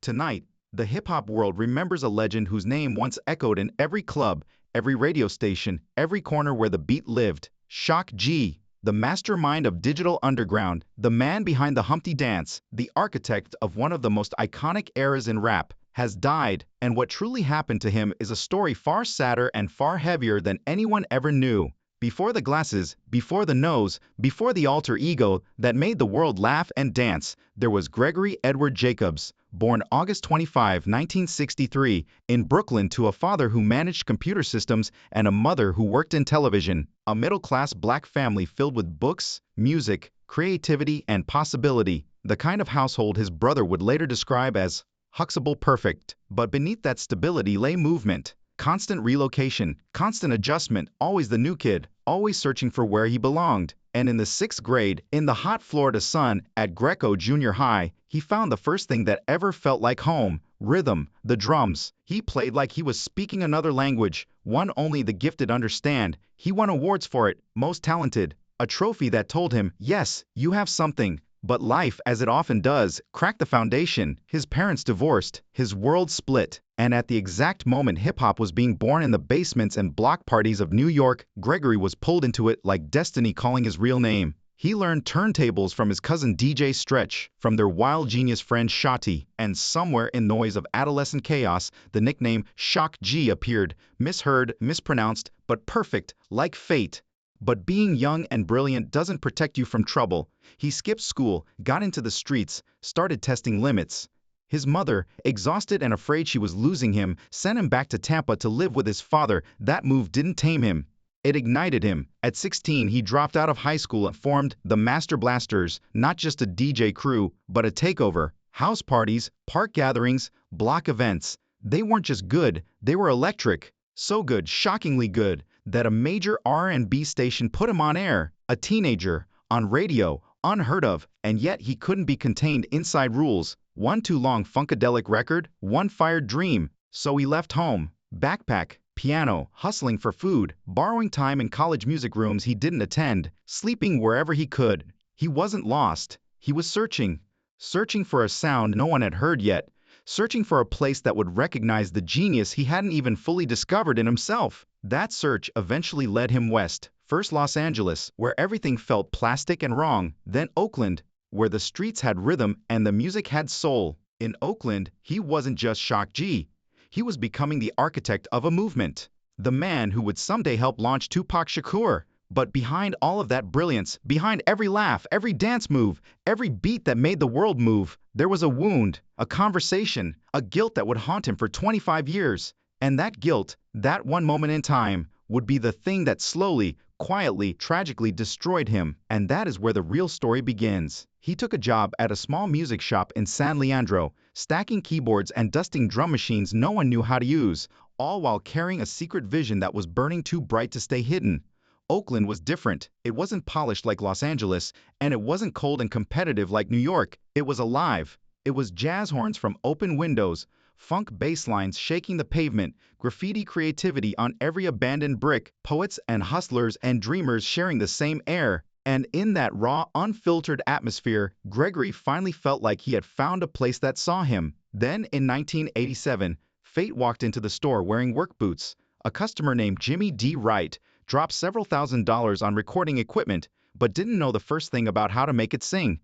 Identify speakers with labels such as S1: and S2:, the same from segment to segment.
S1: Tonight, the hip-hop world remembers a legend whose name once echoed in every club, every radio station, every corner where the beat lived. Shock G, the mastermind of Digital Underground, the man behind the Humpty Dance, the architect of one of the most iconic eras in rap, has died, and what truly happened to him is a story far sadder and far heavier than anyone ever knew. Before the glasses, before the nose, before the alter ego that made the world laugh and dance, there was Gregory Edward Jacobs, born August 25, 1963, in Brooklyn to a father who managed computer systems and a mother who worked in television. A middle-class black family filled with books, music, creativity, and possibility. The kind of household his brother would later describe as Huxtable perfect. But beneath that stability lay movement. Constant relocation, constant adjustment, always the new kid, always searching for where he belonged. And in the 6th grade, in the hot Florida sun, at Greco Junior High, he found the first thing that ever felt like home: rhythm, the drums. He played like he was speaking another language, one only the gifted understand. He won awards for it, most talented, a trophy that told him, yes, you have something. But life, as it often does, cracked the foundation. His parents divorced, his world split, and at the exact moment hip-hop was being born in the basements and block parties of New York, Gregory was pulled into it like destiny calling his real name. He learned turntables from his cousin DJ Stretch, from their wild genius friend Shotty, and somewhere in noise of adolescent chaos, the nickname Shock G appeared, misheard, mispronounced, but perfect, like fate. But being young and brilliant doesn't protect you from trouble. He skipped school, got into the streets, started testing limits. His mother, exhausted and afraid she was losing him, sent him back to Tampa to live with his father. That move didn't tame him. It ignited him. At 16, he dropped out of high school and formed the Master Blasters, not just a DJ crew, but a takeover. House parties, park gatherings, block events. They weren't just good, they were electric. So good, shockingly good, that a major R&B station put him on air. A teenager, on radio, unheard of, and yet he couldn't be contained inside rules. One too long funkadelic record, one fired dream. So he left home, backpack, piano, hustling for food, borrowing time in college music rooms he didn't attend, sleeping wherever he could. He wasn't lost. He was searching. Searching for a sound no one had heard yet. Searching for a place that would recognize the genius he hadn't even fully discovered in himself. That search eventually led him west. First Los Angeles, where everything felt plastic and wrong. Then Oakland, where the streets had rhythm and the music had soul. In Oakland, he wasn't just Shock G. He was becoming the architect of a movement. The man who would someday help launch Tupac Shakur. But behind all of that brilliance, behind every laugh, every dance move, every beat that made the world move, there was a wound, a conversation, a guilt that would haunt him for 25 years. And that guilt, that one moment in time, would be the thing that slowly, quietly, tragically destroyed him. And that is where the real story begins. He took a job at a small music shop in San Leandro, stacking keyboards and dusting drum machines no one knew how to use, all while carrying a secret vision that was burning too bright to stay hidden. Oakland was different. It wasn't polished like Los Angeles, and it wasn't cold and competitive like New York. It was alive. It was jazz horns from open windows, funk bass lines shaking the pavement, graffiti creativity on every abandoned brick, poets and hustlers and dreamers sharing the same air. And in that raw, unfiltered atmosphere, Gregory finally felt like he had found a place that saw him. Then, in 1987, fate walked into the store wearing work boots. A customer named Jimmy D. Wright dropped several $1,000s on recording equipment, but didn't know the first thing about how to make it sing.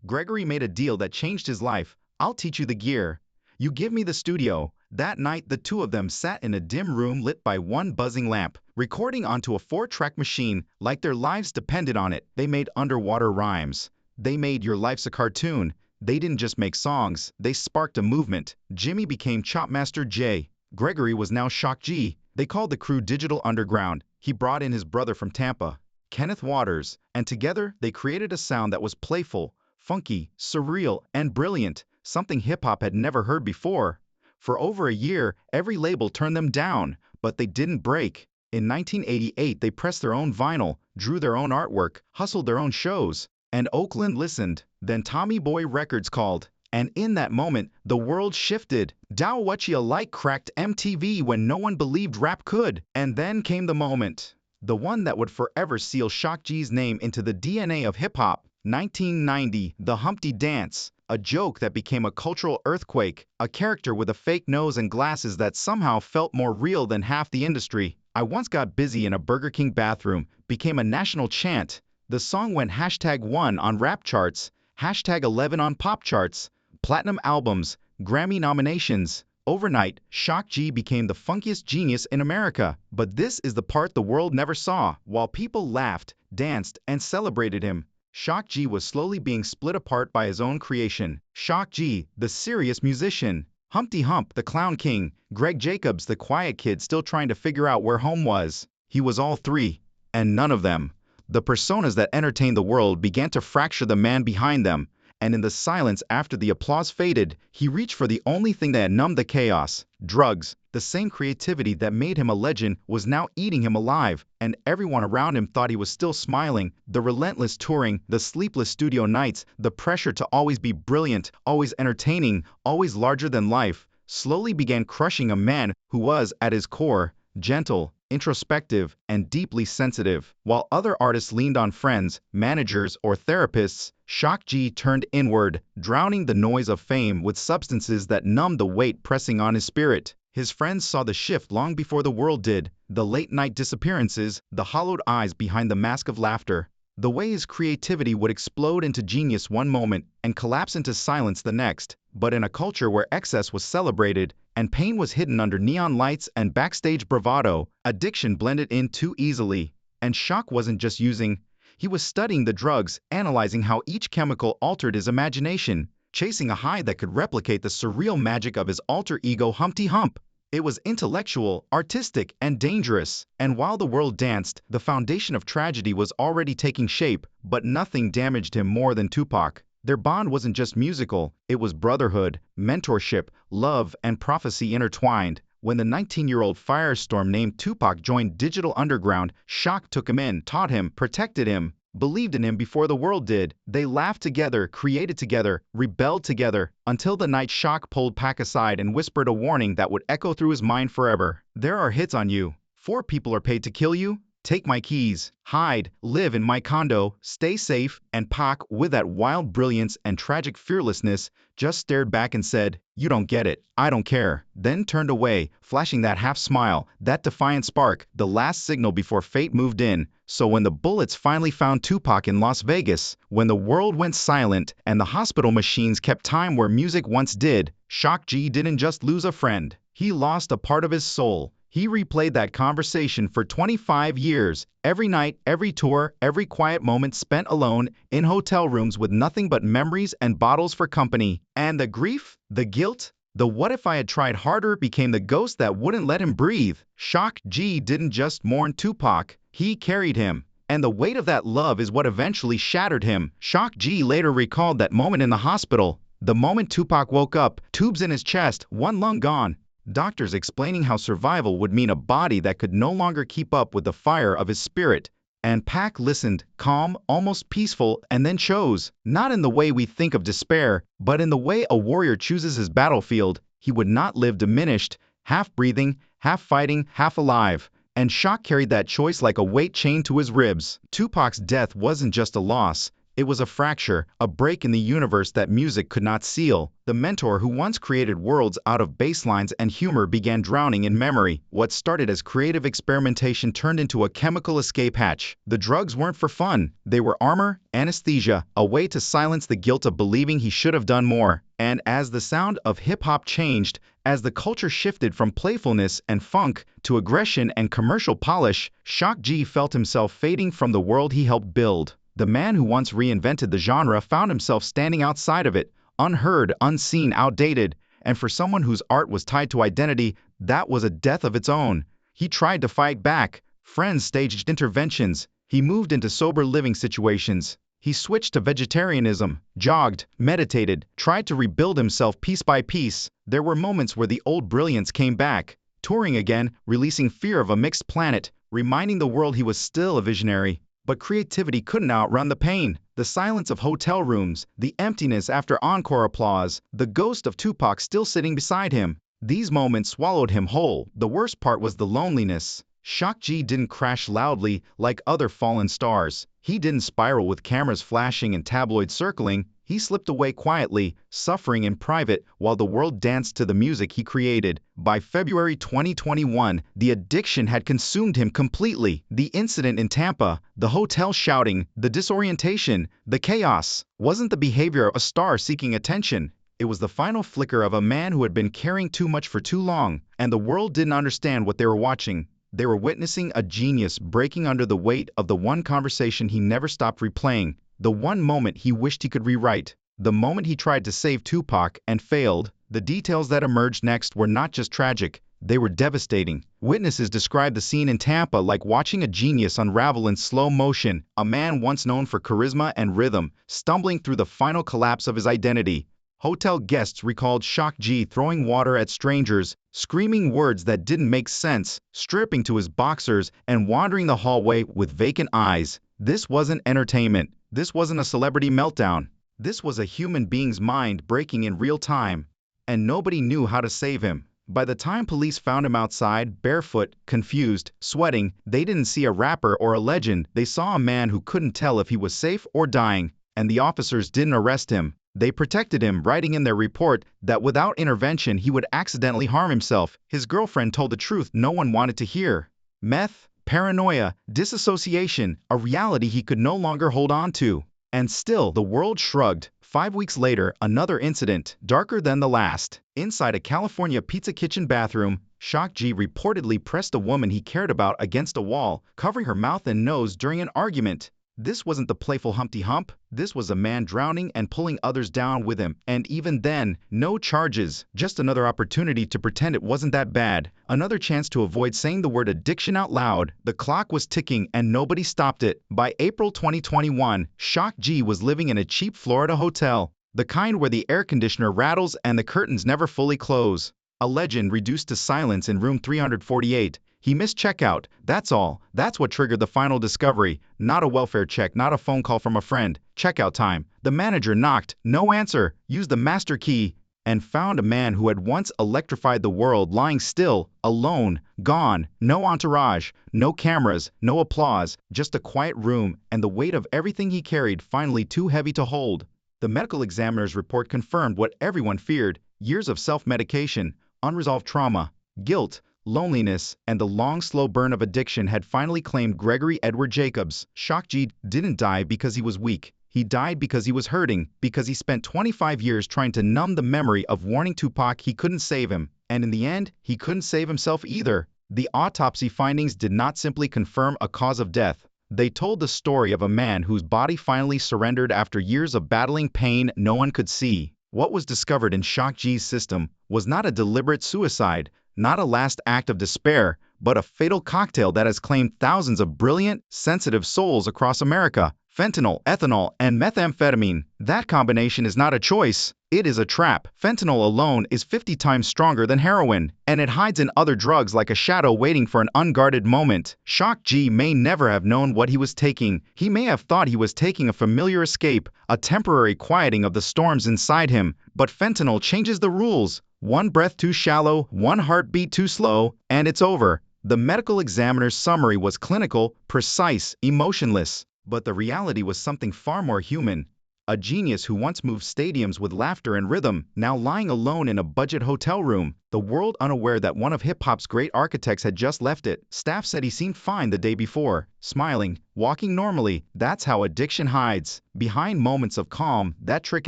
S1: Gregory made a deal that changed his life. I'll teach you the gear. You give me the studio. That night, the two of them sat in a dim room lit by one buzzing lamp, recording onto a 4-track machine like their lives depended on it. They made underwater rhymes. They made Your Life's a Cartoon. They didn't just make songs, they sparked a movement. Jimmy became Chopmaster J. Gregory was now Shock G. They called the crew Digital Underground. He brought in his brother from Tampa, Kenneth Waters, and together they created a sound that was playful, funky, surreal, and brilliant, something hip-hop had never heard before. For over a year, every label turned them down, but they didn't break. In 1988, they pressed their own vinyl, drew their own artwork, hustled their own shows, and Oakland listened. Then Tommy Boy Records called. And in that moment, the world shifted. Dow What Ya Like cracked MTV when no one believed rap could. And then came the moment. The one that would forever seal Shock G's name into the DNA of hip-hop. 1990, The Humpty Dance, a joke that became a cultural earthquake, a character with a fake nose and glasses that somehow felt more real than half the industry. I Once Got Busy in a Burger King bathroom became a national chant. The song went #1 on rap charts, #11 on pop charts, platinum albums, Grammy nominations. Overnight, Shock G became the funkiest genius in America. But this is the part the world never saw. While people laughed, danced, and celebrated him, Shock G was slowly being split apart by his own creation. Shock G, the serious musician. Humpty Hump, the clown king. Greg Jacobs, the quiet kid still trying to figure out where home was. He was all three, and none of them. The personas that entertained the world began to fracture the man behind them, and in the silence after the applause faded, he reached for the only thing that numbed the chaos: drugs. The same creativity that made him a legend was now eating him alive, and everyone around him thought he was still smiling. The relentless touring, the sleepless studio nights, the pressure to always be brilliant, always entertaining, always larger than life, slowly began crushing a man who was, at his core, gentle, introspective, and deeply sensitive. While other artists leaned on friends, managers, or therapists, Shock G turned inward, drowning the noise of fame with substances that numbed the weight pressing on his spirit. His friends saw the shift long before the world did: the late-night disappearances, the hollowed eyes behind the mask of laughter, the way his creativity would explode into genius one moment and collapse into silence the next. But in a culture where excess was celebrated and pain was hidden under neon lights and backstage bravado, addiction blended in too easily. And Shock wasn't just using, he was studying the drugs, analyzing how each chemical altered his imagination, chasing a high that could replicate the surreal magic of his alter ego Humpty Hump. It was intellectual, artistic, and dangerous. And while the world danced, the foundation of tragedy was already taking shape, but nothing damaged him more than Tupac. Their bond wasn't just musical, it was brotherhood, mentorship, love, and prophecy intertwined. When the 19-year-old firestorm named Tupac joined Digital Underground, Shock took him in, taught him, protected him, believed in him before the world did. They laughed together, created together, rebelled together, until the night Shock pulled Pac aside and whispered a warning that would echo through his mind forever. "There are hits on you. 4 people are paid to kill you. Take my keys, hide, live in my condo, stay safe." And Pac, with that wild brilliance and tragic fearlessness, just stared back and said, "You don't get it. I don't care." Then turned away, flashing that half smile, that defiant spark, the last signal before fate moved in. So when the bullets finally found Tupac in Las Vegas, when the world went silent and the hospital machines kept time where music once did, Shock G didn't just lose a friend. He lost a part of his soul. He replayed that conversation for 25 years, every night, every tour, every quiet moment spent alone in hotel rooms with nothing but memories and bottles for company. And the grief, the guilt, the what if I had tried harder became the ghost that wouldn't let him breathe. Shock G didn't just mourn Tupac, he carried him. And the weight of that love is what eventually shattered him. Shock G later recalled that moment in the hospital. The moment Tupac woke up, tubes in his chest, one lung gone. Doctors explaining how survival would mean a body that could no longer keep up with the fire of his spirit. And Pac listened, calm, almost peaceful, and then chose, not in the way we think of despair, but in the way a warrior chooses his battlefield. He would not live diminished, half breathing, half fighting, half alive. And Shock carried that choice like a weight chained to his ribs. Tupac's death wasn't just a loss. It was a fracture, a break in the universe that music could not seal. The mentor who once created worlds out of bass lines and humor began drowning in memory. What started as creative experimentation turned into a chemical escape hatch. The drugs weren't for fun. They were armor, anesthesia, a way to silence the guilt of believing he should have done more. And as the sound of hip-hop changed, as the culture shifted from playfulness and funk to aggression and commercial polish, Shock G felt himself fading from the world he helped build. The man who once reinvented the genre found himself standing outside of it, unheard, unseen, outdated, and for someone whose art was tied to identity, that was a death of its own. He tried to fight back. Friends staged interventions. He moved into sober living situations. He switched to vegetarianism, jogged, meditated, tried to rebuild himself piece by piece. There were moments where the old brilliance came back, touring again, releasing Fear of a Mixed Planet, reminding the world he was still a visionary. But creativity couldn't outrun the pain, the silence of hotel rooms, the emptiness after encore applause, the ghost of Tupac still sitting beside him. These moments swallowed him whole. The worst part was the loneliness. Shock G didn't crash loudly like other fallen stars. He didn't spiral with cameras flashing and tabloids circling. He slipped away quietly, suffering in private while the world danced to the music he created. By February 2021, the addiction had consumed him completely. The incident in Tampa, the hotel shouting, the disorientation, the chaos, wasn't the behavior of a star seeking attention. It was the final flicker of a man who had been carrying too much for too long, and the world didn't understand what they were watching. They were witnessing a genius breaking under the weight of the one conversation he never stopped replaying, the one moment he wished he could rewrite, the moment he tried to save Tupac and failed. The details that emerged next were not just tragic, they were devastating. Witnesses described the scene in Tampa like watching a genius unravel in slow motion, a man once known for charisma and rhythm, stumbling through the final collapse of his identity. Hotel guests recalled Shock G throwing water at strangers, screaming words that didn't make sense, stripping to his boxers, and wandering the hallway with vacant eyes. This wasn't entertainment. This wasn't a celebrity meltdown. This was a human being's mind breaking in real time. And nobody knew how to save him. By the time police found him outside, barefoot, confused, sweating, they didn't see a rapper or a legend. They saw a man who couldn't tell if he was safe or dying. And the officers didn't arrest him. They protected him, writing in their report that without intervention he would accidentally harm himself. His girlfriend told the truth no one wanted to hear. Meth, paranoia, disassociation, a reality he could no longer hold on to. And still, the world shrugged. 5 weeks later, another incident, darker than the last. Inside a California pizza kitchen bathroom, Shock G reportedly pressed a woman he cared about against a wall, covering her mouth and nose during an argument. This wasn't the playful Humpty Hump. This was a man drowning and pulling others down with him. And even then, no charges. Just another opportunity to pretend it wasn't that bad. Another chance to avoid saying the word addiction out loud. The clock was ticking and nobody stopped it. By April 2021, Shock G was living in a cheap Florida hotel. The kind where the air conditioner rattles and the curtains never fully close. A legend reduced to silence in room 348. He missed checkout, that's all. That's what triggered the final discovery. Not a welfare check, not a phone call from a friend. Checkout time. The manager knocked, no answer, used the master key, and found a man who had once electrified the world lying still, alone, gone. No entourage, no cameras, no applause, just a quiet room and the weight of everything he carried finally too heavy to hold. The medical examiner's report confirmed what everyone feared: years of self-medication, unresolved trauma, guilt, loneliness, and the long, slow burn of addiction had finally claimed Gregory Edward Jacobs. Shock G didn't die because he was weak. He died because he was hurting, because he spent 25 years trying to numb the memory of warning Tupac he couldn't save him. And in the end, he couldn't save himself either. The autopsy findings did not simply confirm a cause of death. They told the story of a man whose body finally surrendered after years of battling pain no one could see. What was discovered in Shock G's system was not a deliberate suicide, not a last act of despair, but a fatal cocktail that has claimed thousands of brilliant, sensitive souls across America. Fentanyl, ethanol, and methamphetamine. That combination is not a choice. It is a trap. Fentanyl alone is 50 times stronger than heroin, and it hides in other drugs like a shadow waiting for an unguarded moment. Shock G may never have known what he was taking. He may have thought he was taking a familiar escape, a temporary quieting of the storms inside him. But fentanyl changes the rules. One breath too shallow, one heartbeat too slow, and it's over. The medical examiner's summary was clinical, precise, emotionless. But the reality was something far more human. A genius who once moved stadiums with laughter and rhythm, now lying alone in a budget hotel room, the world unaware that one of hip-hop's great architects had just left it. Staff said he seemed fine the day before, smiling, walking normally. That's how addiction hides. Behind moments of calm that trick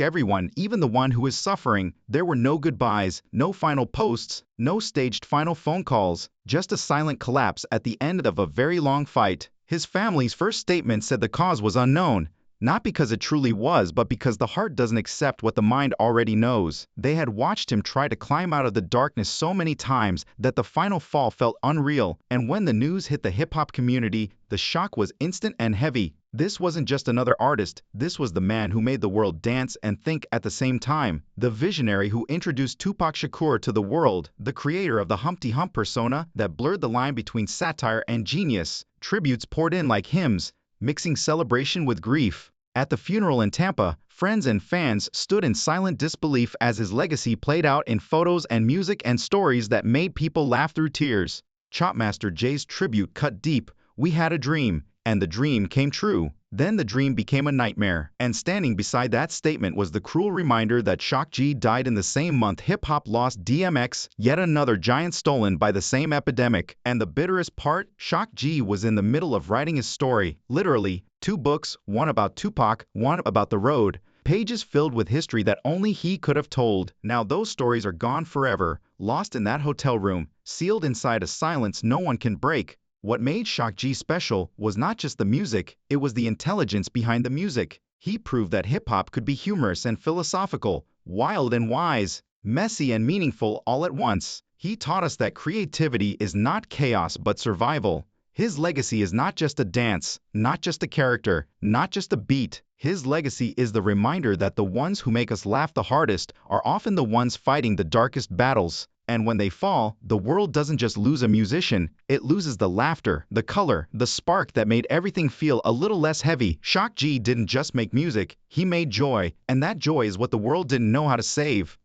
S1: everyone, even the one who is suffering. There were no goodbyes, no final posts, no staged final phone calls, just a silent collapse at the end of a very long fight. His family's first statement said the cause was unknown, not because it truly was, but because the heart doesn't accept what the mind already knows. They had watched him try to climb out of the darkness so many times that the final fall felt unreal, and when the news hit the hip-hop community, the shock was instant and heavy. This wasn't just another artist, this was the man who made the world dance and think at the same time. The visionary who introduced Tupac Shakur to the world, the creator of the Humpty Hump persona that blurred the line between satire and genius. Tributes poured in like hymns, mixing celebration with grief. At the funeral in Tampa, friends and fans stood in silent disbelief as his legacy played out in photos and music and stories that made people laugh through tears. Chopmaster Jay's tribute cut deep. We had a dream, and the dream came true. Then the dream became a nightmare, and standing beside that statement was the cruel reminder that Shock G died in the same month hip-hop lost DMX, yet another giant stolen by the same epidemic. And the bitterest part, Shock G was in the middle of writing his story, literally, 2 books, one about Tupac, one about the road, pages filled with history that only he could have told. Now those stories are gone forever, lost in that hotel room, sealed inside a silence no one can break. What made Shock G special was not just the music, it was the intelligence behind the music. He proved that hip-hop could be humorous and philosophical, wild and wise, messy and meaningful all at once. He taught us that creativity is not chaos but survival. His legacy is not just a dance, not just a character, not just a beat. His legacy is the reminder that the ones who make us laugh the hardest are often the ones fighting the darkest battles. And when they fall, the world doesn't just lose a musician, it loses the laughter, the color, the spark that made everything feel a little less heavy. Shock G didn't just make music, he made joy, and that joy is what the world didn't know how to save.